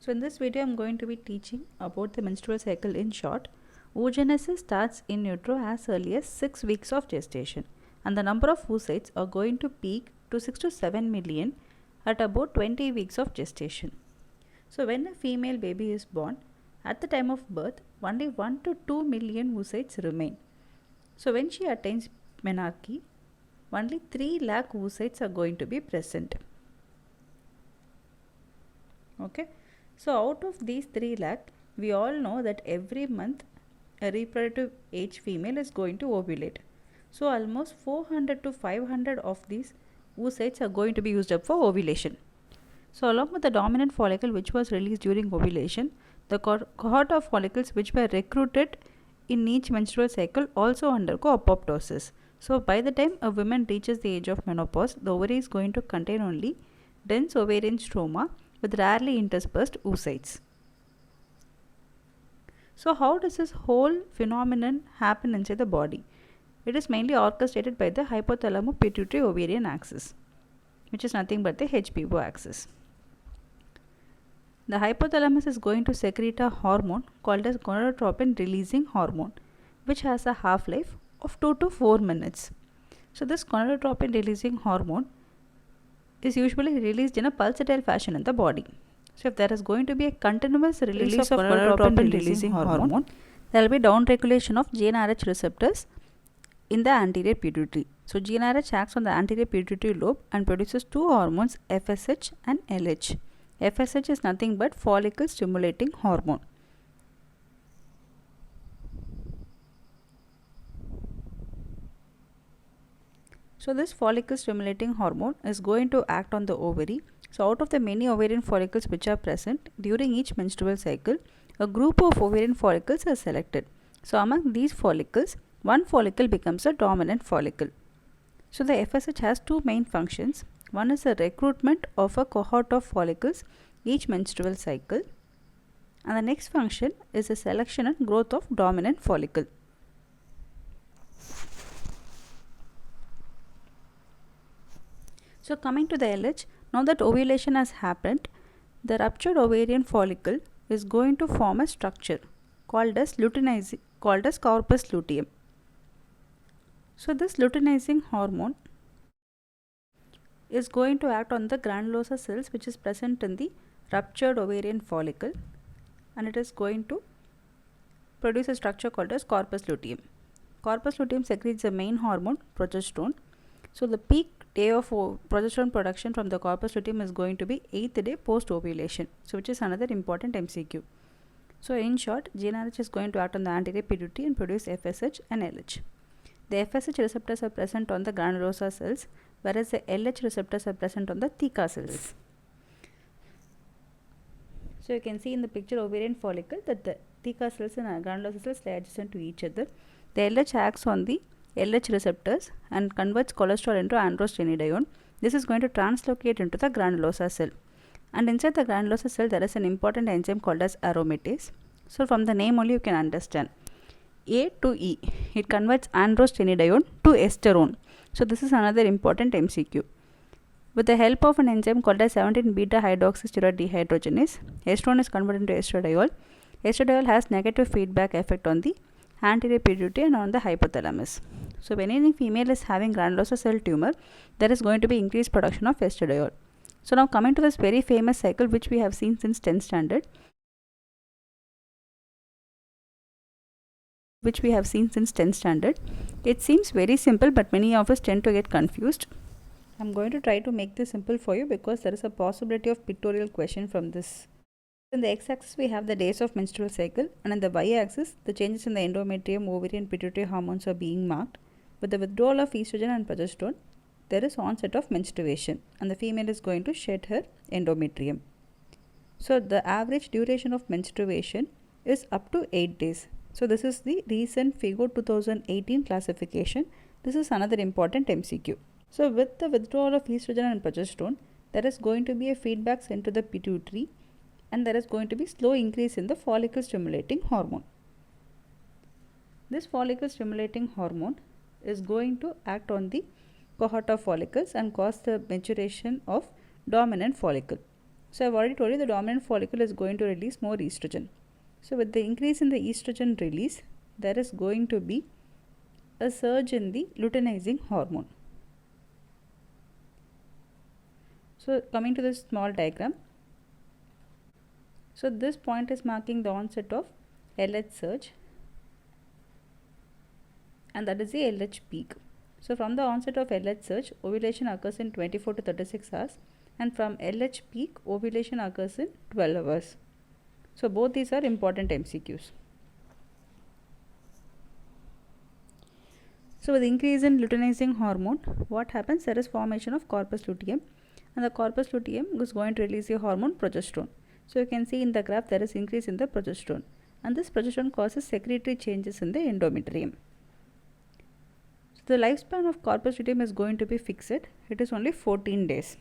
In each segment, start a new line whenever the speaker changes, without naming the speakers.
So in this video, I'm going to be teaching about the menstrual cycle in short. Oogenesis starts in utero as early as 6 weeks of gestation, and the number of oocytes are going to peak to 6 to 7 million at about 20 weeks of gestation. So when a female baby is born, at the time of birth, only 1 to 2 million oocytes remain. So when she attains menarche, only 3 lakh oocytes are going to be present. Okay. So out of these 3 lakh, we all know that every month a reproductive age female is going to ovulate. So almost 400 to 500 of these oocytes are going to be used up for ovulation. So along with the dominant follicle which was released during ovulation, the cohort of follicles which were recruited in each menstrual cycle also undergo apoptosis. So by the time a woman reaches the age of menopause, the ovary is going to contain only dense ovarian stroma with rarely interspersed oocytes. So how does this whole phenomenon happen inside the body? It is mainly orchestrated by the hypothalamo-pituitary-ovarian axis, which is nothing but the HPO axis. The hypothalamus is going to secrete a hormone called as gonadotropin releasing hormone, which has a half-life of 2 to 4 minutes. So this gonadotropin releasing hormone is usually released in a pulsatile fashion in the body. So if there is going to be a continuous release of gonadotropin releasing hormone, there will be downregulation of GnRH receptors in the anterior pituitary. So GnRH acts on the anterior pituitary lobe and produces two hormones, FSH and LH. FSH is nothing but follicle stimulating hormone. So this follicle stimulating hormone is going to act on the ovary. So out of the many ovarian follicles which are present during each menstrual cycle, a group of ovarian follicles are selected. So among these follicles, one follicle becomes a dominant follicle. So the FSH has two main functions. One is the recruitment of a cohort of follicles each menstrual cycle, and the next function is the selection and growth of dominant follicle. So coming to the LH, now that ovulation has happened, the ruptured ovarian follicle is going to form a structure called as corpus luteum. So this luteinizing hormone is going to act on the granulosa cells which is present in the ruptured ovarian follicle, and it is going to produce a structure called as corpus luteum. Corpus luteum secretes the main hormone, progesterone. So the peak day of progesterone production from the corpus luteum is going to be 8th day post ovulation, so which is another important MCQ. So in short, GnRH is going to act on the anterior pituitary and produce FSH and LH. The FSH receptors are present on the granulosa cells, whereas the LH receptors are present on the theca cells. So you can see in the picture ovarian follicle that the theca cells and granulosa cells lie adjacent to each other. The LH acts on the LH receptors and converts cholesterol into androstenedione. This is going to translocate into the granulosa cell. And inside the granulosa cell, there is an important enzyme called as aromatase. So from the name only you can understand. A to E, it converts androstenedione to esterone. So this is another important MCQ. With the help of an enzyme called as 17-beta hydroxysteroid dehydrogenase, estrone is converted into estradiol. Estradiol has negative feedback effect on the anterior pituitary and on the hypothalamus. So when any female is having granulosa cell tumor, there is going to be increased production of estradiol. So now coming to this very famous cycle which we have seen since 10th standard. It seems very simple, but many of us tend to get confused. I'm going to try to make this simple for you because there is a possibility of pictorial question from this. In the x-axis we have the days of menstrual cycle, and in the y-axis the changes in the endometrium, ovarian, pituitary hormones are being marked. With the withdrawal of estrogen and progesterone, there is onset of menstruation and the female is going to shed her endometrium. So the average duration of menstruation is up to 8 days. So this is the recent FIGO 2018 classification. This is another important MCQ. So with the withdrawal of estrogen and progesterone, there is going to be a feedback sent to the pituitary, and there is going to be slow increase in the follicle stimulating hormone. This follicle stimulating hormone is going to act on the cohort of follicles and cause the maturation of dominant follicle. So I've already told you the dominant follicle is going to release more estrogen. So with the increase in the estrogen release, there is going to be a surge in the luteinizing hormone. So coming to this small diagram, so this point is marking the onset of LH surge, and that is the LH peak. So from the onset of LH surge, ovulation occurs in 24 to 36 hours, and from LH peak, ovulation occurs in 12 hours. So both these are important MCQs. So with increase in luteinizing hormone, what happens? There is formation of corpus luteum, and the corpus luteum is going to release the hormone progesterone. So you can see in the graph there is increase in the progesterone, and this progesterone causes secretory changes in the endometrium. So the lifespan of corpus luteum is going to be fixed. It is only 14 days.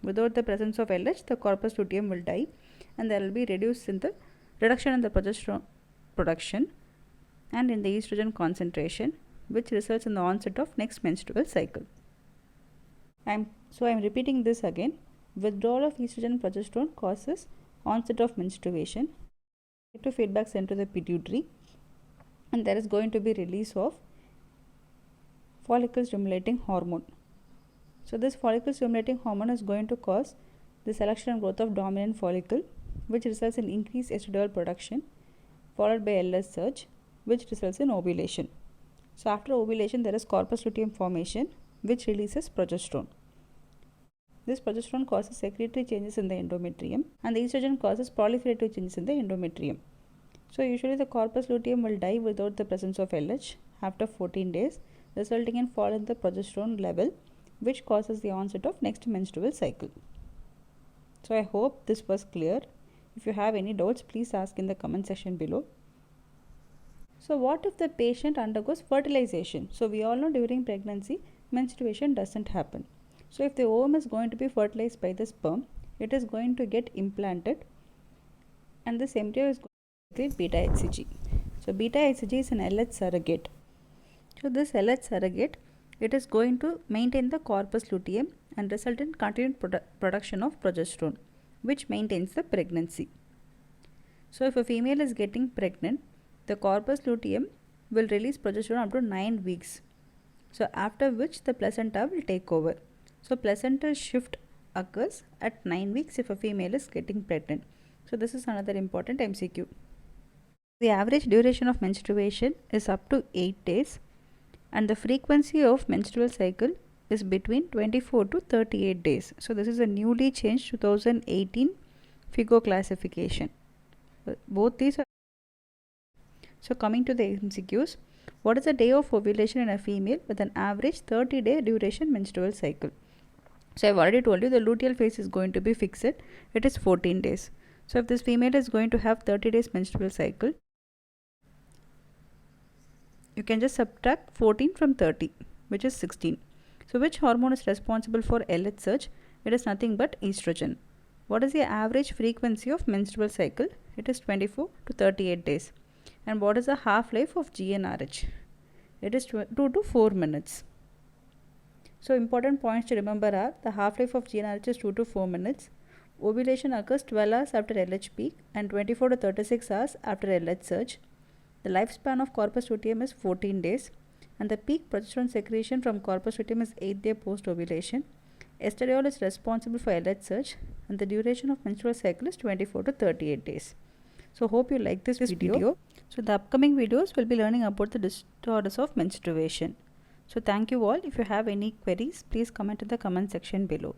Without the presence of LH, the corpus luteum will die, and there will be reduction in the progesterone production and in the estrogen concentration, which results in the onset of next menstrual cycle. I am repeating this again. Withdrawal of estrogen and progesterone causes onset of menstruation. Negative feedback sent to the pituitary, and there is going to be release of follicle stimulating hormone. So this follicle stimulating hormone is going to cause the selection and growth of dominant follicle, which results in increased estradiol production, followed by LH surge, which results in ovulation. So after ovulation, there is corpus luteum formation, which releases progesterone. This progesterone causes secretory changes in the endometrium, and the estrogen causes proliferative changes in the endometrium. So usually the corpus luteum will die without the presence of LH after 14 days, resulting in fall in the progesterone level, which causes the onset of next menstrual cycle. So I hope this was clear. If you have any doubts, please ask in the comment section below. So what if the patient undergoes fertilization? So we all know during pregnancy, menstruation doesn't happen. So if the ovum is going to be fertilized by the sperm, it is going to get implanted, and this embryo is going to be beta HCG. So beta HCG is an LH surrogate. So this LH surrogate, it is going to maintain the corpus luteum and result in continued production of progesterone, which maintains the pregnancy. So if a female is getting pregnant, the corpus luteum will release progesterone up to 9 weeks. So after which the placenta will take over. So placental shift occurs at 9 weeks if a female is getting pregnant. So this is another important MCQ. The average duration of menstruation is up to 8 days, and the frequency of menstrual cycle is between 24 to 38 days. So this is a newly changed 2018 FIGO classification. Both these are. So coming to the MCQs, what is the day of ovulation in a female with an average 30-day duration menstrual cycle? So I've already told you the luteal phase is going to be fixed. It is 14 days. So if this female is going to have 30 days menstrual cycle, you can just subtract 14 from 30, which is 16. So which hormone is responsible for LH surge? It is nothing but estrogen. What is the average frequency of menstrual cycle? It is 24 to 38 days. And what is the half-life of GnRH? It is 2 to 4 minutes. So important points to remember are the half-life of GnRH is 2 to 4 minutes. Ovulation occurs 12 hours after LH peak and 24 to 36 hours after LH surge. The lifespan of corpus luteum is 14 days, and the peak progesterone secretion from corpus luteum is 8th day post ovulation. Estradiol is responsible for LH surge, and the duration of menstrual cycle is 24 to 38 days. So hope you like this video. So the upcoming videos will be learning about the disorders of menstruation. So thank you all. If you have any queries, please comment in the comment section below.